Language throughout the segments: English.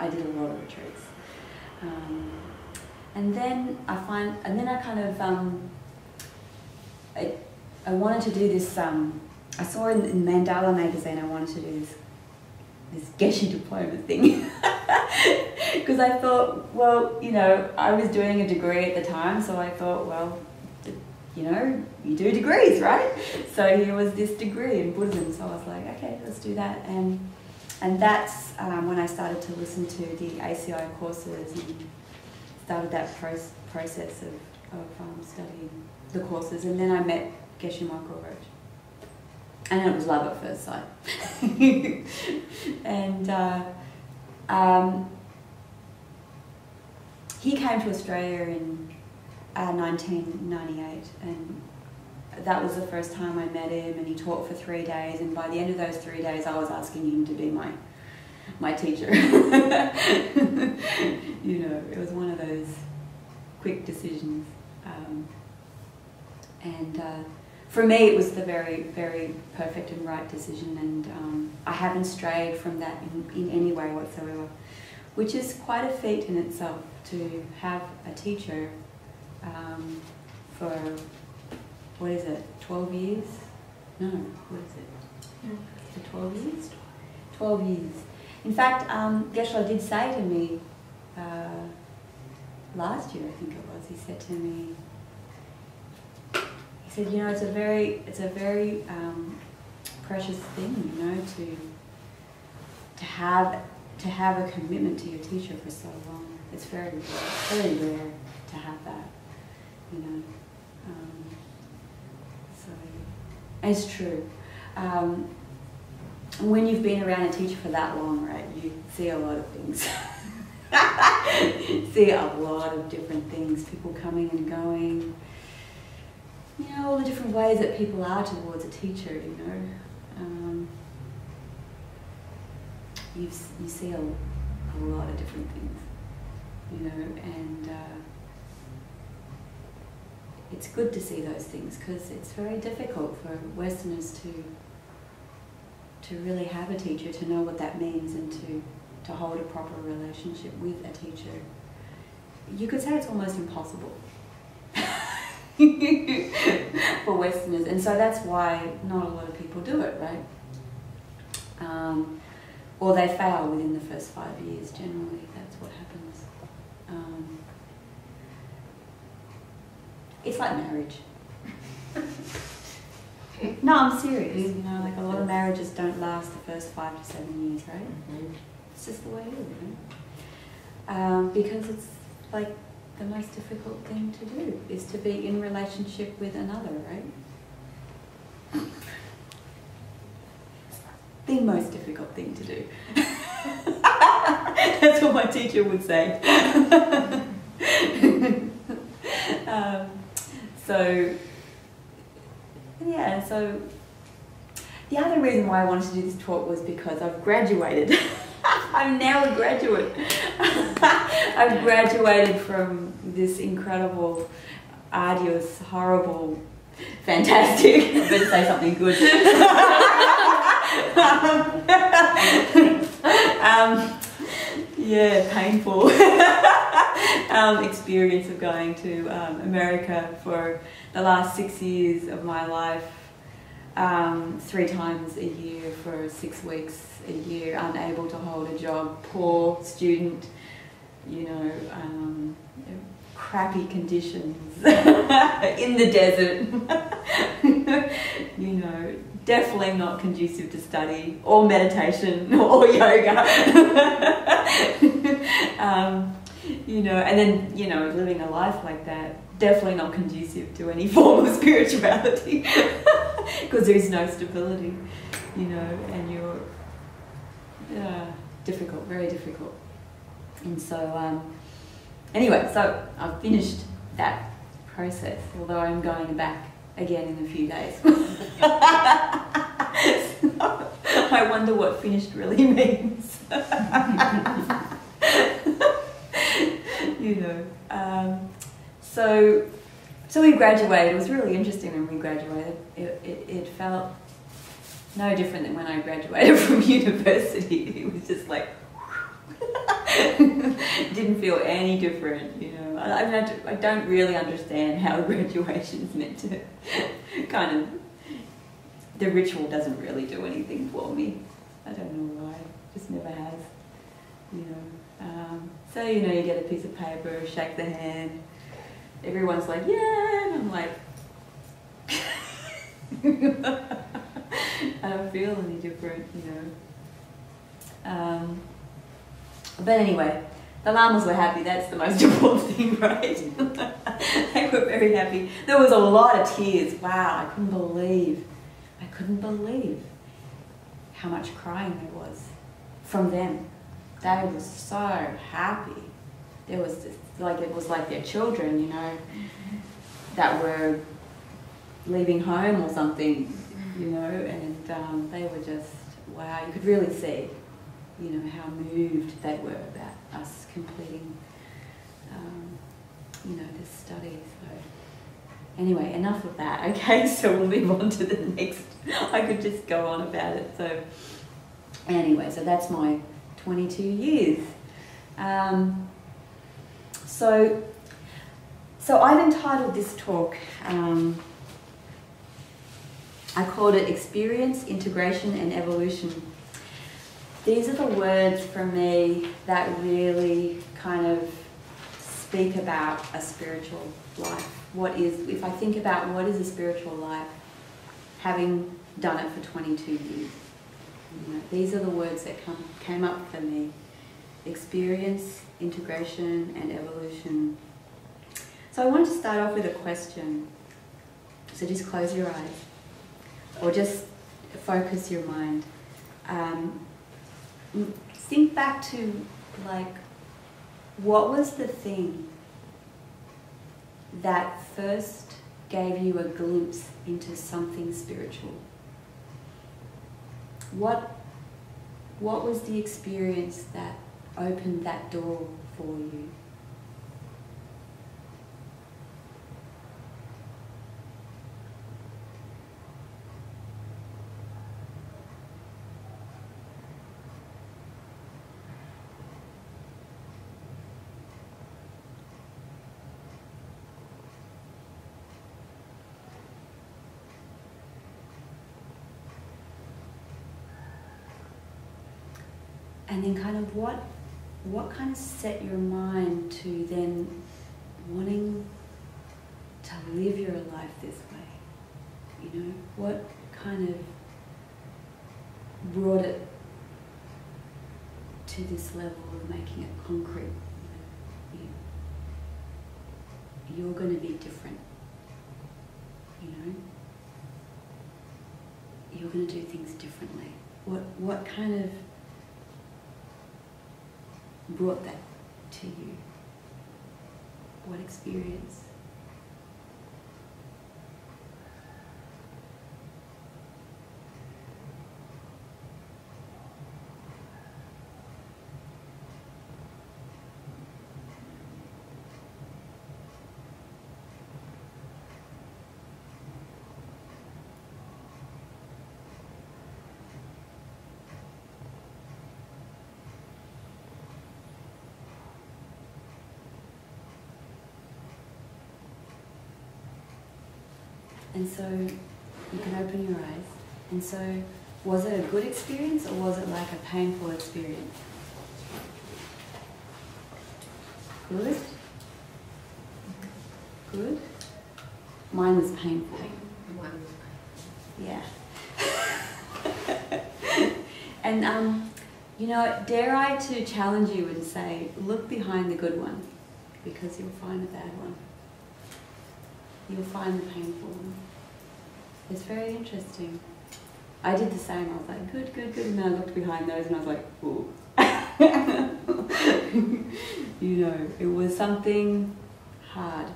I did a lot of retreats. And then I kind of, I wanted to do this, I saw in Mandala magazine, I wanted to do this Geshe diploma thing. Because I thought, well, you know, I was doing a degree at the time, so I thought, well, you know, you do degrees, right? So here was this degree in Buddhism, so I was like, okay, let's do that. And that's when I started to listen to the ACI courses and started that process of studying the courses. And then I met Geshe Michael Roach. And it was love at first sight. And he came to Australia in 1998, and that was the first time I met him, and he taught for 3 days, and by the end of those 3 days I was asking him to be my teacher. You know, it was one of those quick decisions. For me it was the very, very perfect and right decision, and I haven't strayed from that in any way whatsoever, which is quite a feat in itself, to have a teacher for, what is it, 12 years? No, what is it? Is it 12 years? 12 years. In fact, Geshe did say to me, last year I think it was, he said to me, he said, you know, it's a very precious thing, you know, to have a commitment to your teacher for so long. It's very rare to have that, you know. So it's true. When you've been around a teacher for that long, right, you see a lot of things. See a lot of different things, people coming and going. You know, all the different ways that people are towards a teacher, you know. You see a lot of different things, you know, and it's good to see those things, because it's very difficult for Westerners to really have a teacher, to know what that means, and to hold a proper relationship with a teacher. You could say it's almost impossible for Westerners, and so that's why not a lot of people do it, right? Or they fail within the first 5 years, generally, that's what happens. It's like marriage. No, I'm serious, you know, like a lot of marriages don't last the first 5 to 7 years, right? It's just the way it is, right? Because it's like the most difficult thing to do, is to be in relationship with another, right? The most difficult thing to do. That's what my teacher would say. So, yeah, so the other reason why I wanted to do this talk was because I've graduated. I'm now a graduate. I've graduated from this incredible, arduous, horrible, fantastic, I better say something good. Yeah, painful experience of going to America for the last 6 years of my life, 3 times a year for 6 weeks a year, unable to hold a job, poor student, you know, crappy conditions in the desert, you know, definitely not conducive to study or meditation or yoga. You know, and then, you know, living a life like that, definitely not conducive to any form of spirituality, because there is no stability, you know, and you're difficult, very difficult. And so, anyway, so I've finished that process, although I'm going back again in a few days. So, I wonder what finished really means. You know, so we graduated. It was really interesting when we graduated. It felt no different than when I graduated from university. It was just like didn't feel any different, you know. I mean, I don't really understand how graduation's meant to kind of, the ritual doesn't really do anything for me. I don't know why, just never has, you know. So, you know, you get a piece of paper, shake the hand, everyone's like, yeah, and I'm like, I don't feel any different, you know. But anyway, the Lamas were happy, that's the most important thing, right? They were very happy. There was a lot of tears. Wow, I couldn't believe how much crying there was from them. They were so happy. There was this, like, it was like their children, you know, that were leaving home or something, you know, and they were just, wow, you could really see, you know, how moved they were about us completing, you know, this study. So anyway, enough of that, okay? So we'll move on to the next. I could just go on about it. So anyway, so that's my 22 years. So I've entitled this talk, I called it Experience, Integration and Evolution. These are the words for me that really kind of speak about a spiritual life. If I think about what is a spiritual life, having done it for 22 years, you know, these are the words that came up for me. Experience, integration and evolution. So I want to start off with a question. So just close your eyes or just focus your mind. Think back to, like, what was the thing that first gave you a glimpse into something spiritual? What was the experience that opened that door for you? And then kind of what kind of set your mind to then wanting to live your life this way? You know, what kind of brought it to this level of making it concrete? You're going to be different, you know? You're going to do things differently. What kind of brought that to you? What experience? And so you can open your eyes. And so was it a good experience or was it like a painful experience? Good? Good? Mine was painful. Yeah. And, you know, dare I to challenge you and say, look behind the good one, because you'll find the bad one. You'll find the painful one. It's very interesting. I did the same. I was like, good, good, good. And then I looked behind those and I was like, ooh. You know, it was something hard,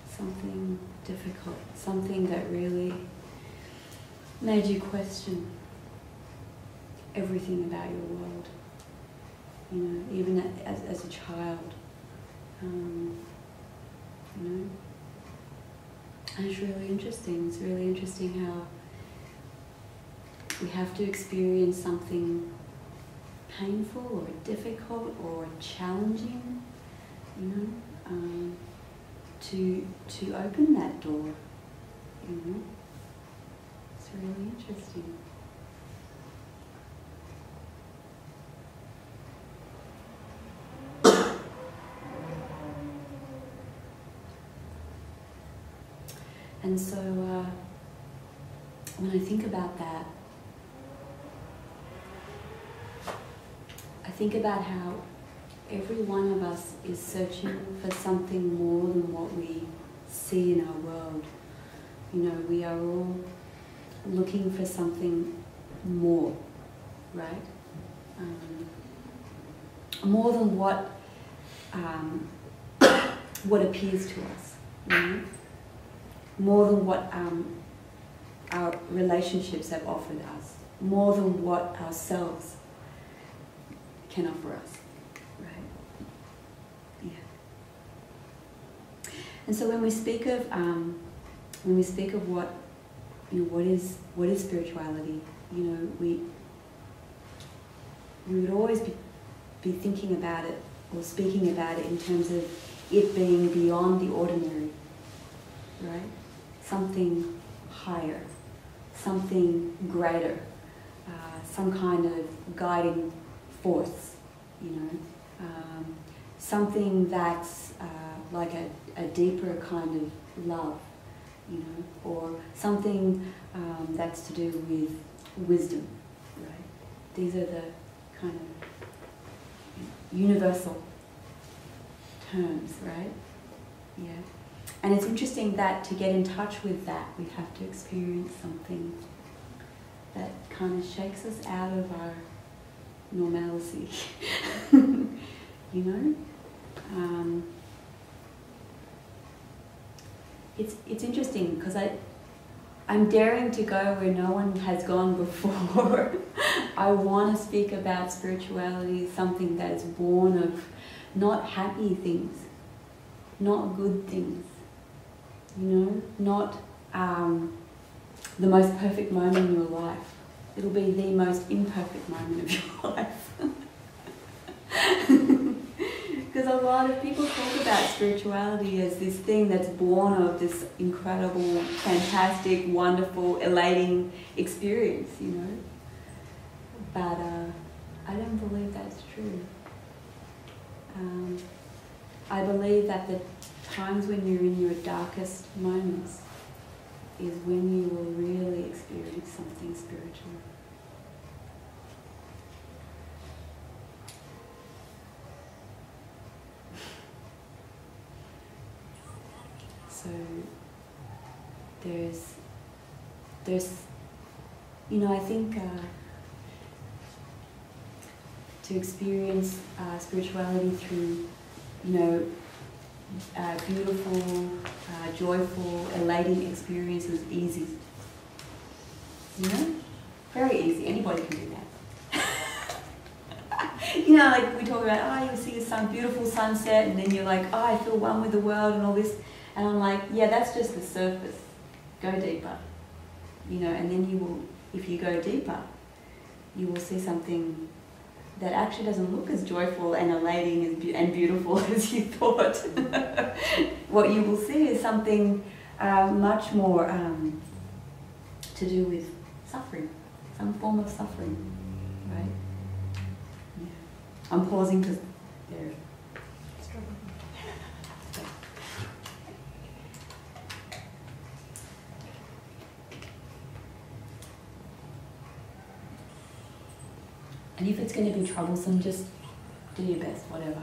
something difficult, something that really made you question everything about your world. You know, even as a child. You know. And it's really interesting. It's really interesting how we have to experience something painful or difficult or challenging you know, to open that door, you know. It's really interesting. And so when I think about that, I think about how every one of us is searching for something more than what we see in our world. You know, we are all looking for something more, right? More than what appears to us, you know? More than what our relationships have offered us, more than what ourselves can offer us, right? Yeah. And so when we speak of what, you know, what is spirituality, you know, we would always be thinking about it or speaking about it in terms of it being beyond the ordinary, right? Something higher, something greater, some kind of guiding force, you know, something that's like a deeper kind of love, you know, or something that's to do with wisdom, right? These are the kind of universal terms, right? Yeah. And it's interesting that to get in touch with that, we have to experience something that kind of shakes us out of our normalcy, you know? It's interesting because I'm daring to go where no one has gone before. I want to speak about spirituality, something that is born of not happy things, not good things, you know, not the most perfect moment in your life. It'll be the most imperfect moment of your life. Because a lot of people talk about spirituality as this thing that's born of this incredible, fantastic, wonderful, elating experience, you know. But I don't believe that's true. I believe that the times when you're in your darkest moments is when you will really experience something spiritual. So there's, you know, I think to experience spirituality through, you know, beautiful, joyful, elating experience is easy. You know? Very easy. Anybody can do that. You know, like we talk about, oh, you see some beautiful sunset, and then you're like, oh, I feel one with the world and all this. And I'm like, yeah, that's just the surface. Go deeper. You know, and then you will, if you go deeper, you will see something that actually doesn't look as joyful and elating and beautiful as you thought. What you will see is something much more to do with suffering, some form of suffering, right? Yeah. I'm pausing because they're struggling. And if it's going to be troublesome, just do your best, whatever.